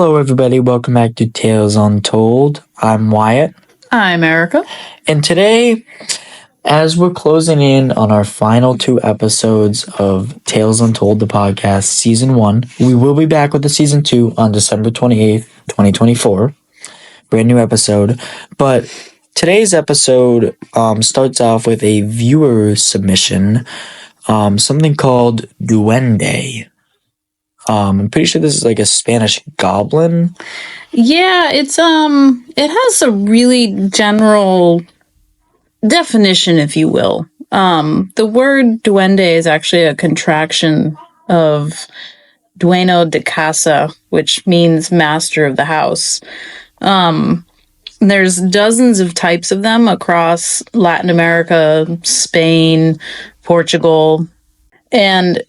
Hello, everybody. Welcome back to Tales Untold. I'm Wyatt. I'm Erica. And today, as we're closing in on our final 2 episodes of Tales Untold, the podcast, Season 1, we will be back with the Season 2 on December 28th, 2024. Brand new episode. But today's episode starts off with a viewer submission, something called Duende. I'm pretty sure this is like a Spanish goblin. Yeah, it has a really general definition, if you will. The word duende is actually a contraction of dueño de casa, which means master of the house. There's dozens of types of them across Latin America, Spain, Portugal, and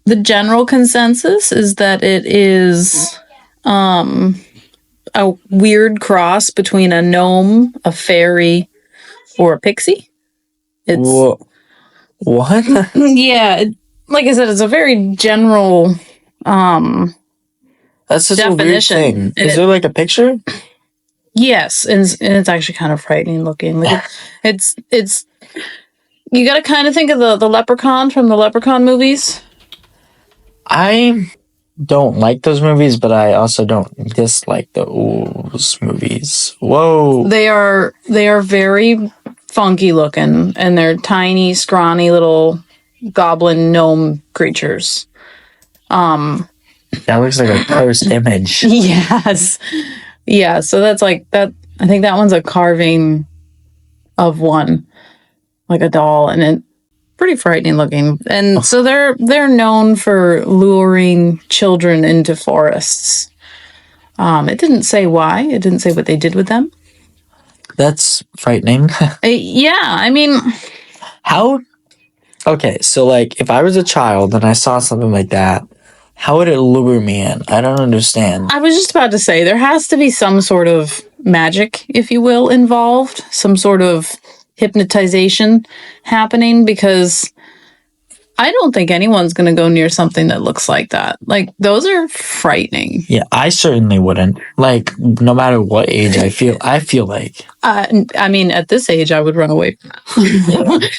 the general consensus is that it is a weird cross between a gnome, a fairy, or a pixie. What? Yeah, like I said, it's a very general That's such definition. a weird thing. Is there like a picture? Yes, and it's actually kind of frightening looking. Like it's you got to kind of think of the leprechaun from the Leprechaun movies. I don't like those movies, but I also don't dislike those movies. Whoa. They are very funky looking, and they're tiny, scrawny little goblin gnome creatures. That looks like a cursed image. Yes. Yeah, so that's like that. I think that one's a carving of one, like a doll, and it's pretty frightening looking. And so they're known for luring children into forests. It didn't say why. It didn't say what they did with them. That's frightening. Yeah, I mean, How? Okay, so like if I was a child and I saw something like that, how would it lure me in? I don't understand. I was just about to say there has to be some sort of magic, if you will, involved, some sort of hypnotization happening, because I don't think anyone's going to go near something that looks like that. Like, those are frightening. Yeah, I certainly wouldn't. Like, no matter what age I feel like. I mean, at this age, I would run away.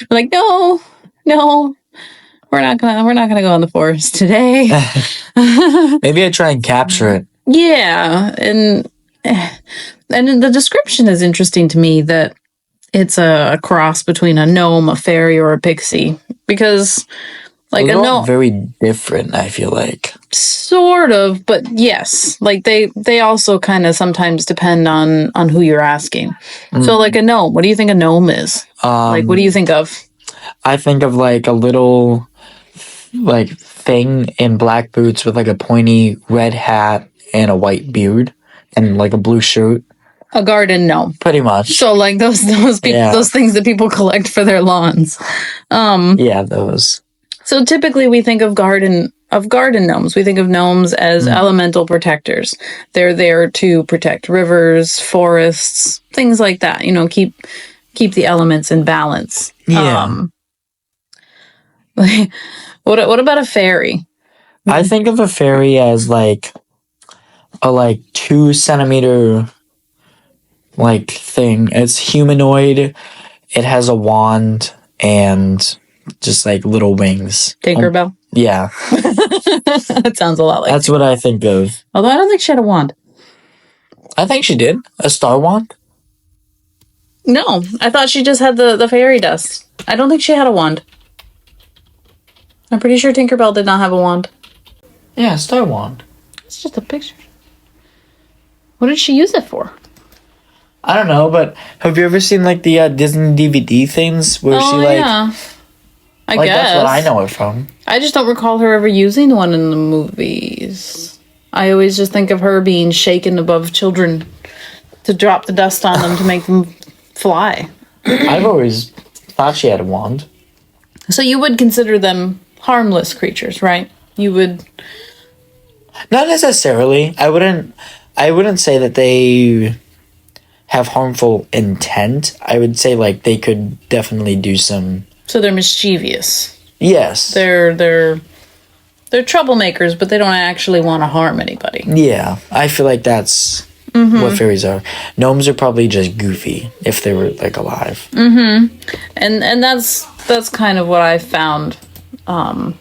Like, no, we're not gonna go in the forest today. Maybe I try and capture it. Yeah, and the description is interesting to me that it's a cross between a gnome, a fairy, or a pixie, because like They're a all gnome, very different, I feel like. sort of, but yes, like they also kind of sometimes depend on who you're asking. So like a gnome, what do you think a gnome is? Like, what do you think of? I think of like a little like thing in black boots with like a pointy red hat and a white beard and like a blue shirt. A garden gnome. Pretty much. So like those people, Yeah. those things that people collect for their lawns. Yeah, those. So typically we think of garden gnomes. We think of gnomes as elemental protectors. They're there to protect rivers, forests, things like that. You know, keep the elements in balance. Yeah. What about a fairy? I think of a fairy as like a 2 centimeter like thing. It's humanoid. It has a wand and just like little wings. Tinkerbell? Yeah. That sounds a lot like That's what I think of. Although I don't think she had a wand. I think she did. A star wand? No, I thought she just had the fairy dust. I don't think she had a wand. I'm pretty sure Tinkerbell did not have a wand. Yeah, star wand. It's just a picture. What did she use it for? I don't know, but have you ever seen like the Disney DVD things where she like yeah. I like guess. that's what I know it from. I just don't recall her ever using one in the movies. I always just think of her being shaken above children to drop the dust on them to make them fly. I've always thought she had a wand. So you would consider them harmless creatures, right? You would. Not necessarily. I wouldn't say that they have harmful intent. I would say like they could definitely do some. So they're mischievous. Yes. They're they're troublemakers, but they don't actually want to harm anybody. Yeah, I feel like that's what fairies are. Gnomes are probably just goofy if they were like alive. And that's kind of what I found. I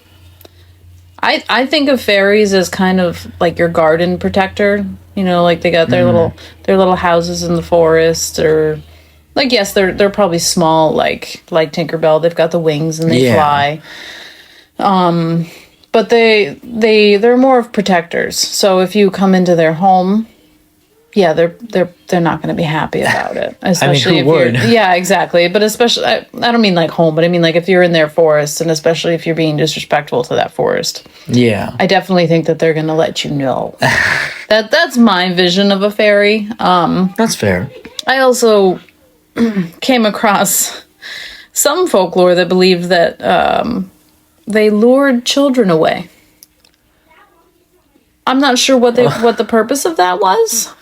think of fairies as kind of like your garden protector. You know, like they got their little houses in the forest, or like, yes, they're probably small, like Tinkerbell. They've got the wings and they fly. But they're more of protectors. So if you come into their home, yeah, they're not going to be happy about it. Especially who would? Yeah, exactly. But especially, I don't mean like home, but I mean like if you're in their forest, and especially if you're being disrespectful to that forest. Yeah, I definitely think that they're going to let you know. That's my vision of a fairy. that's fair. I also came across some folklore that believed that they lured children away. I'm not sure what the purpose of that was.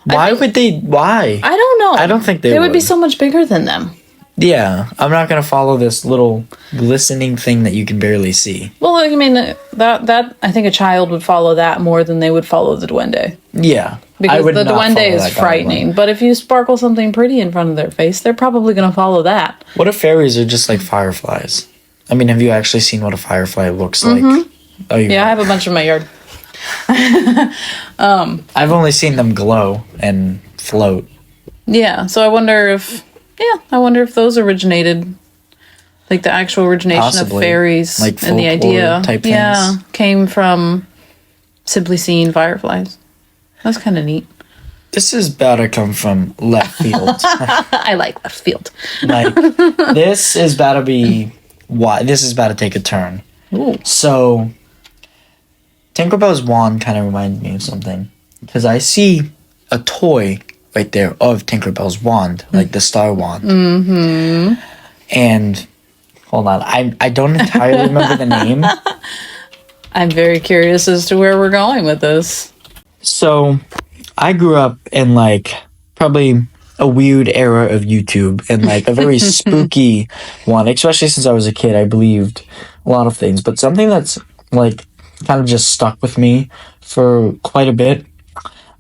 Why would they? Why? I don't know. I don't think they would be so much bigger than them. Yeah, I'm not gonna follow this little glistening thing that you can barely see. Well, I mean that I think a child would follow that more than they would follow the duende. Yeah, because the duende is frightening. But if you sparkle something pretty in front of their face, they're probably gonna follow that. What if fairies are just like fireflies? I mean, have you actually seen what a firefly looks like? Oh, yeah, I have a bunch in my yard. I've only seen them glow and float. Yeah, so I wonder if those originated, like the actual origination Possibly. of fairies, Like and the idea, type things. came from simply seeing fireflies. That's kind of neat. This is about to come from left field. I like left field. Like, this is about to be this is about to take a turn. Ooh. So, Tinkerbell's wand kind of reminded me of something, because I see a toy right there of Tinkerbell's wand, like the star wand. Mm-hmm. And hold on, I don't entirely remember the name. I'm very curious as to where we're going with this. So, I grew up in like probably a weird era of YouTube, and like a very spooky one, especially since I was a kid. I believed a lot of things, but something that's like kind of just stuck with me for quite a bit.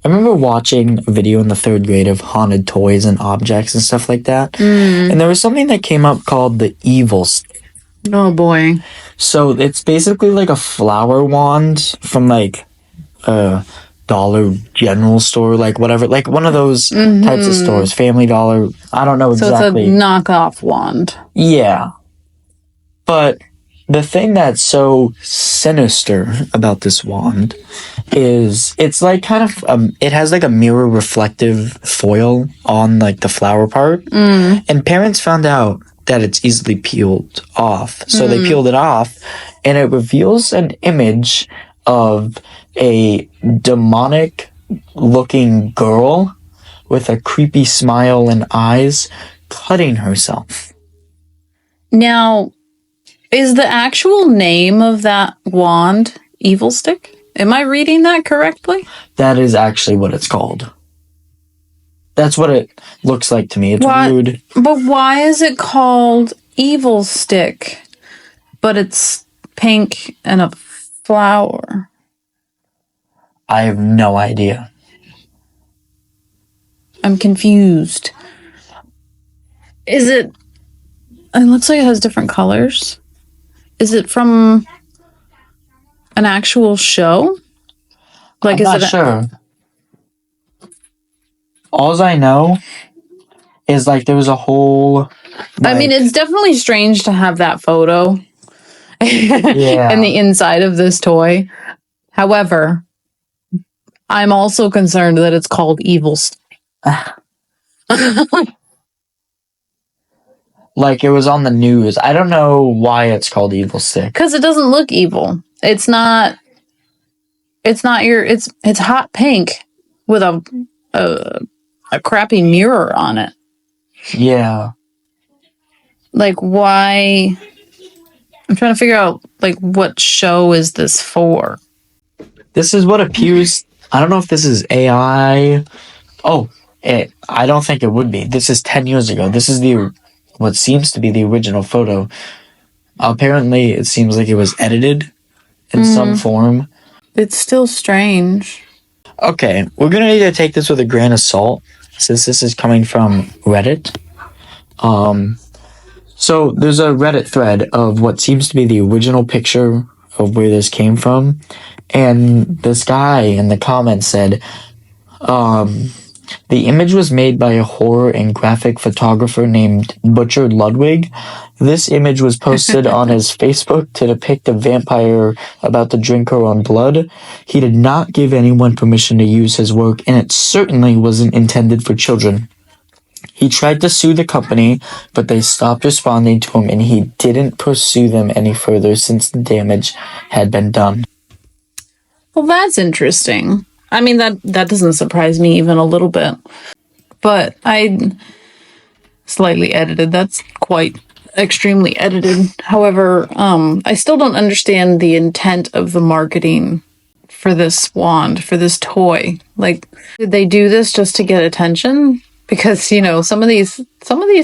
I remember watching a video in the 3rd grade of haunted toys and objects and stuff like that. And there was something that came up called the Evilstick. Oh boy. So it's basically like a flower wand from like a Dollar General store, like whatever, like one of those types of stores, Family Dollar. I don't know exactly. So it's a knockoff wand. Yeah. But the thing that's so sinister about this wand is it's like kind of it has like a mirror reflective foil on like the flower part, and parents found out that it's easily peeled off, so they peeled it off, and it reveals an image of a demonic looking girl with a creepy smile and eyes cutting herself. Now, is the actual name of that wand Evilstick? Am I reading that correctly? That is actually what it's called. That's what it looks like to me. It's weird. But why is it called Evilstick, but it's pink and a flower? I have no idea. I'm confused. It looks like it has different colors. Is it from an actual show? Like, I'm not sure. All I know is like there was a whole. I mean, it's definitely strange to have that photo in the inside of this toy. However, I'm also concerned that it's called Evilstick. Like it was on the news. I don't know why it's called Evilstick. Because it doesn't look evil. It's not. It's hot pink with a crappy mirror on it. Yeah. Like, why? I'm trying to figure out like what show is this for? This is what appears. I don't know if this is AI. Oh, I don't think it would be. This is 10 years ago. This is what seems to be the original photo. Apparently, it seems like it was edited in some form. It's still strange. Okay, we're gonna need to take this with a grain of salt since this is coming from Reddit. So there's a Reddit thread of what seems to be the original picture of where this came from, and this guy in the comments said, the image was made by a horror and graphic photographer named Butcher Ludwig. This image was posted on his Facebook to depict a vampire about to drink her own blood. He did not give anyone permission to use his work, and it certainly wasn't intended for children. He tried to sue the company, but they stopped responding to him, and he didn't pursue them any further since the damage had been done. Well, that's interesting. I mean, that doesn't surprise me even a little bit. But I slightly edited. That's quite extremely edited. However, I still don't understand the intent of the marketing for this wand, for this toy. Like, did they do this just to get attention? Because, you know, some of these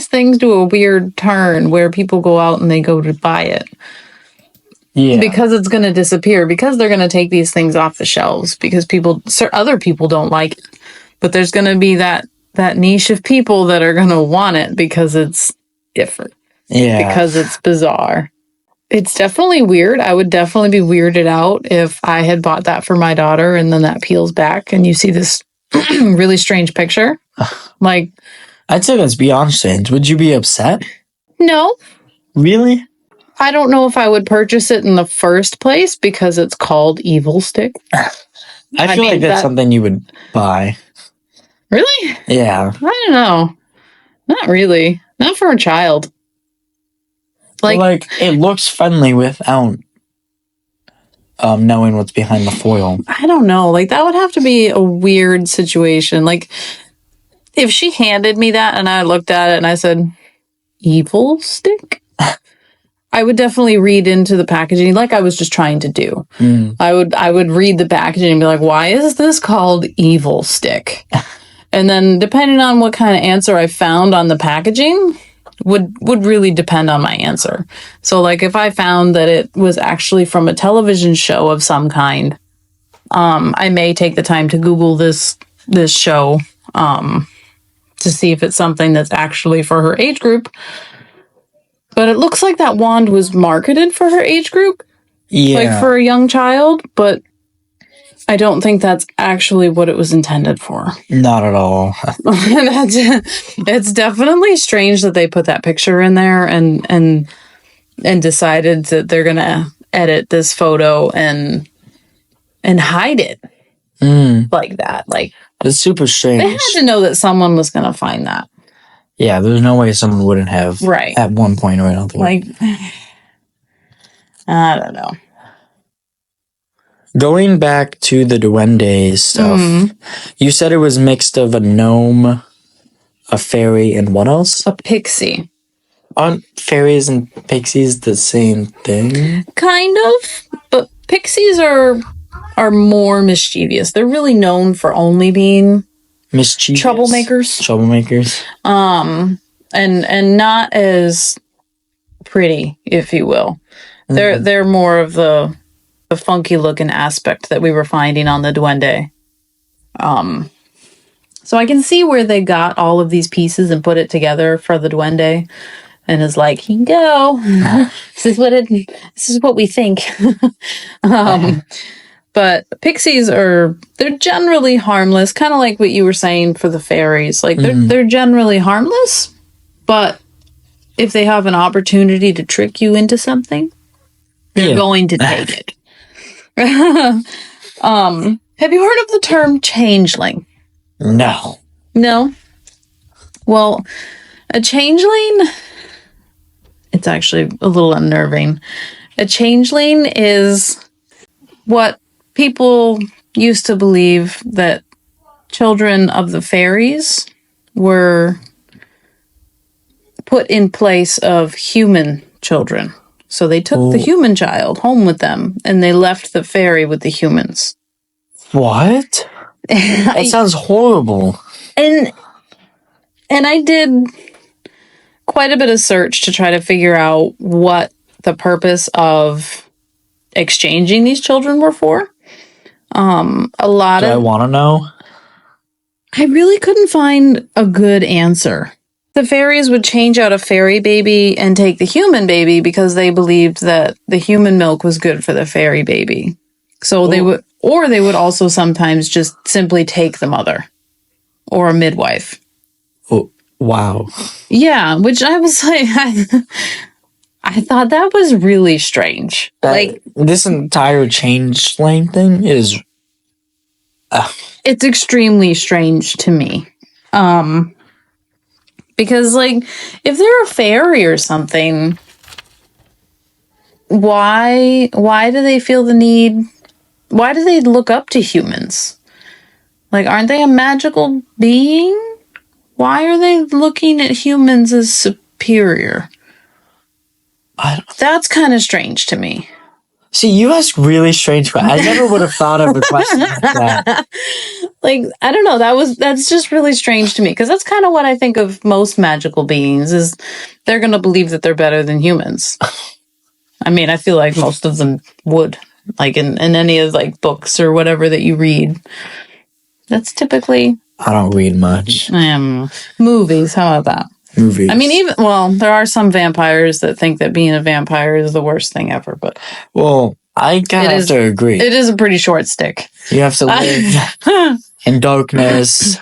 things do a weird turn where people go out and they go to buy it. Yeah. Because it's going to disappear, because they're going to take these things off the shelves, because other people don't like it. But there's going to be that niche of people that are going to want it because it's different. Yeah. Because it's bizarre. It's definitely weird. I would definitely be weirded out if I had bought that for my daughter and then that peels back and you see this really strange picture. Like, I'd say that's beyond strange. Would you be upset? No. Really? I don't know if I would purchase it in the first place because it's called Evilstick. I feel like that's something you would buy. Really? Yeah. I don't know. Not really. Not for a child. Like it looks friendly without knowing what's behind the foil. I don't know. Like, that would have to be a weird situation. Like, if she handed me that and I looked at it and I said, Evilstick? I would definitely read into the packaging like I was just trying to do. I would read the packaging and be like, why is this called Evilstick? And then depending on what kind of answer I found on the packaging would really depend on my answer. So like if I found that it was actually from a television show of some kind, I may take the time to Google this show to see if it's something that's actually for her age group. But it looks like that wand was marketed for her age group. Yeah. Like for a young child, but I don't think that's actually what it was intended for. Not at all. It's definitely strange that they put that picture in there and decided that they're going to edit this photo and hide it like that. Like, it's super strange. They had to know that someone was going to find that. Yeah, there's no way someone wouldn't have at one point or another. Like, I don't know. Going back to the Duende stuff, you said it was mixed of a gnome, a fairy, and what else? A pixie. Aren't fairies and pixies the same thing? Kind of, but pixies are more mischievous. They're really known for only being mischievous troublemakers, and not as pretty, if you will. They're more of the funky looking aspect that we were finding on the Duende. So I can see where they got all of these pieces and put it together for the Duende, and is like, here you go. This is what we think. But pixies they're generally harmless, kind of like what you were saying for the fairies. Like they're generally harmless, but if they have an opportunity to trick you into something, they're going to take it. Have you heard of the term changeling? No. No? Well, a changeling, it's actually a little unnerving. A changeling is what people used to believe that children of the fairies were put in place of human children. So they took the human child home with them and they left the fairy with the humans. What? That sounds horrible. And I did quite a bit of search to try to figure out what the purpose of exchanging these children were for. A lot Do I want to know? I really couldn't find a good answer. The fairies would change out a fairy baby and take the human baby because they believed that the human milk was good for the fairy baby. So they would, or they would also sometimes just simply take the mother or a midwife. Oh, wow. Yeah, which I was like, I thought that was really strange. This entire changeling thing is it's extremely strange to me. Because like if they're a fairy or something, why do they feel the need? Why do they look up to humans? Like, aren't they a magical being? Why are they looking at humans as superior? That's kind of strange to me. See, you ask really strange questions. I never would have thought of a question like that. Like, I don't know. That's just really strange to me because that's kind of what I think of most magical beings is they're going to believe that they're better than humans. I mean, I feel like most of them would, like in any of like books or whatever that you read. That's typically. I don't read much. Movies. How about that? Movies. I mean, there are some vampires that think that being a vampire is the worst thing ever, but. Well, I kind of have to agree. It is a pretty short stick. You have to live in darkness.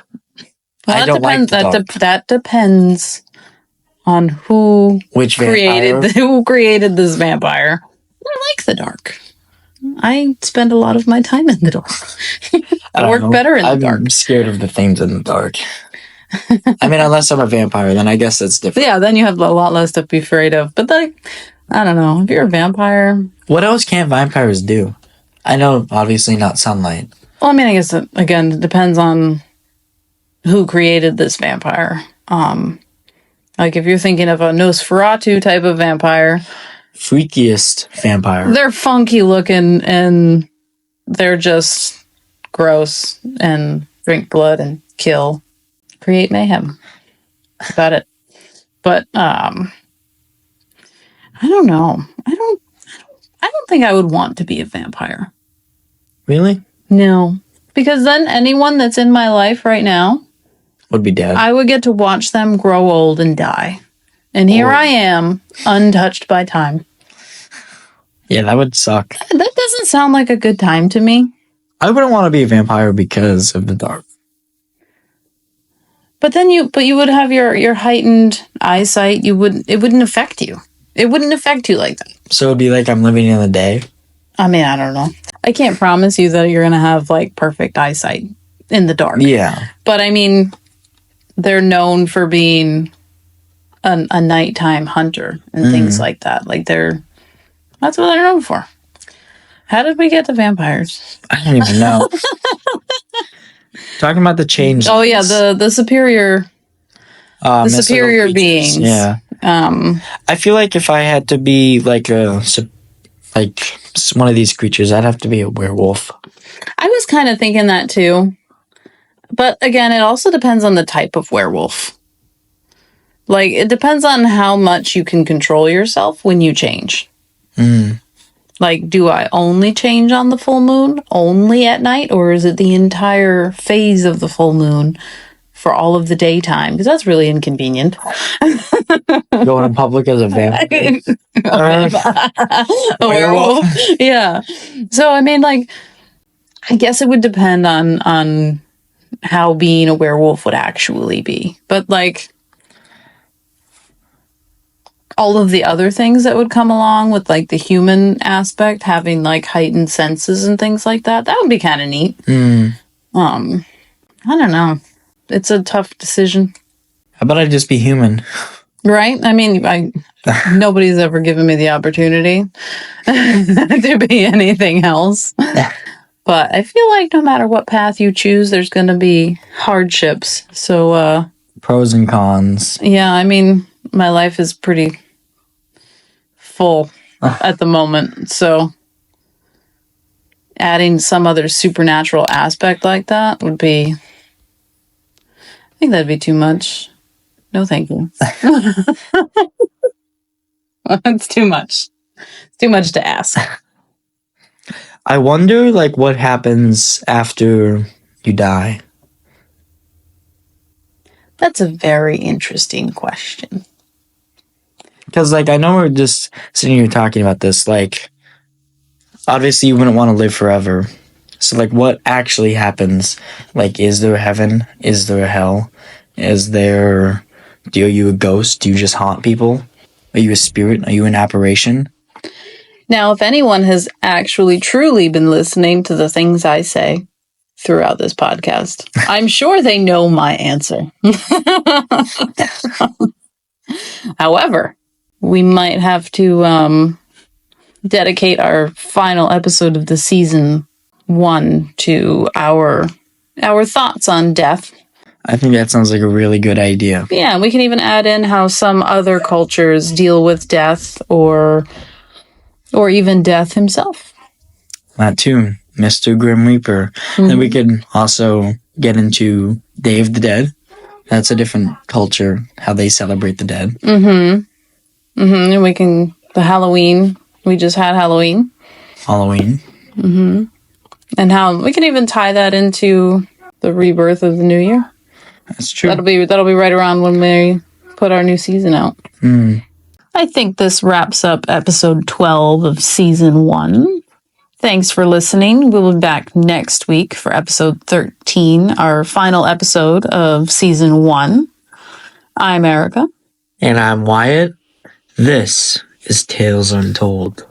Well, that depends on who created this vampire. I like the dark. I spend a lot of my time in the dark. I work better in the dark. I'm scared of the things in the dark. I mean, unless I'm a vampire, then I guess that's different. Yeah, then you have a lot less to be afraid of. But like, I don't know. If you're a vampire, what else can't vampires do? I know, obviously not sunlight. Well, I mean, I guess again, it depends on who created this vampire. Like if you're thinking of a Nosferatu type of vampire, freakiest vampire. They're funky looking and they're just gross and drink blood and kill, create mayhem. About it. But I don't know. I don't think I would want to be a vampire. Really? No. Because then anyone that's in my life right now would be dead. I would get to watch them grow old and die. And here I am, untouched by time. Yeah, that would suck. That doesn't sound like a good time to me. I wouldn't want to be a vampire because of the dark. But then you would have your heightened eyesight. It wouldn't affect you. It wouldn't affect you like that. So it'd be like I'm living in the day. I mean, I don't know. I can't promise you that you're going to have like perfect eyesight in the dark. Yeah. But I mean, they're known for being a nighttime hunter and things like that. Like that's what they're known for. How did we get to vampires? I don't even know. Talking about the change. Oh yeah, the superior superior beings. Yeah. I feel like if I had to be like one of these creatures, I'd have to be a werewolf. I was kind of thinking that too. But again, it also depends on the type of werewolf. Like, it depends on how much you can control yourself when you change. Like, do I only change on the full moon, only at night, or is it the entire phase of the full moon for all of the daytime? Because that's really inconvenient. Going in public as a vampire. A werewolf. Yeah. So, I mean, like, I guess it would depend on how being a werewolf would actually be. But, like, all of the other things that would come along with, like, the human aspect, having, like, heightened senses and things like that, that would be kind of neat. I don't know. It's a tough decision. How about I just be human? Right? I mean, nobody's ever given me the opportunity to be anything else. But I feel like no matter what path you choose, there's going to be hardships. So, pros and cons. Yeah, I mean, my life is pretty full at the moment. So, adding some other supernatural aspect like that would be... I think that'd be too much. No, thank you. It's too much. It's too much to ask. I wonder, like, what happens after you die. That's a very interesting question. Because, like, I know we're just sitting here talking about this. Like, obviously, you wouldn't want to live forever. So, like, what actually happens? Like, is there a heaven? Is there a hell? Is there... Are you a ghost? Do you just haunt people? Are you a spirit? Are you an apparition? Now, if anyone has actually truly been listening to the things I say throughout this podcast, I'm sure they know my answer. However, we might have to dedicate our final episode of the season 1 to our thoughts on death. I think that sounds like a really good idea. Yeah, we can even add in how some other cultures deal with death or even death himself. That too, Mr. Grim Reaper. Mm-hmm. And we could also get into Day of the Dead. That's a different culture, how they celebrate the dead. Mm-hmm. Mm-hmm. And we can, the Halloween, we just had Halloween. Halloween. Mm-hmm. And how we can even tie that into the rebirth of the new year. That's true. That'll be right around when we put our new season out. Mm. I think this wraps up episode 12 of season 1. Thanks for listening. We'll be back next week for episode 13, our final episode of season 1. I'm Erica. And I'm Wyatt. This is Tales Untold.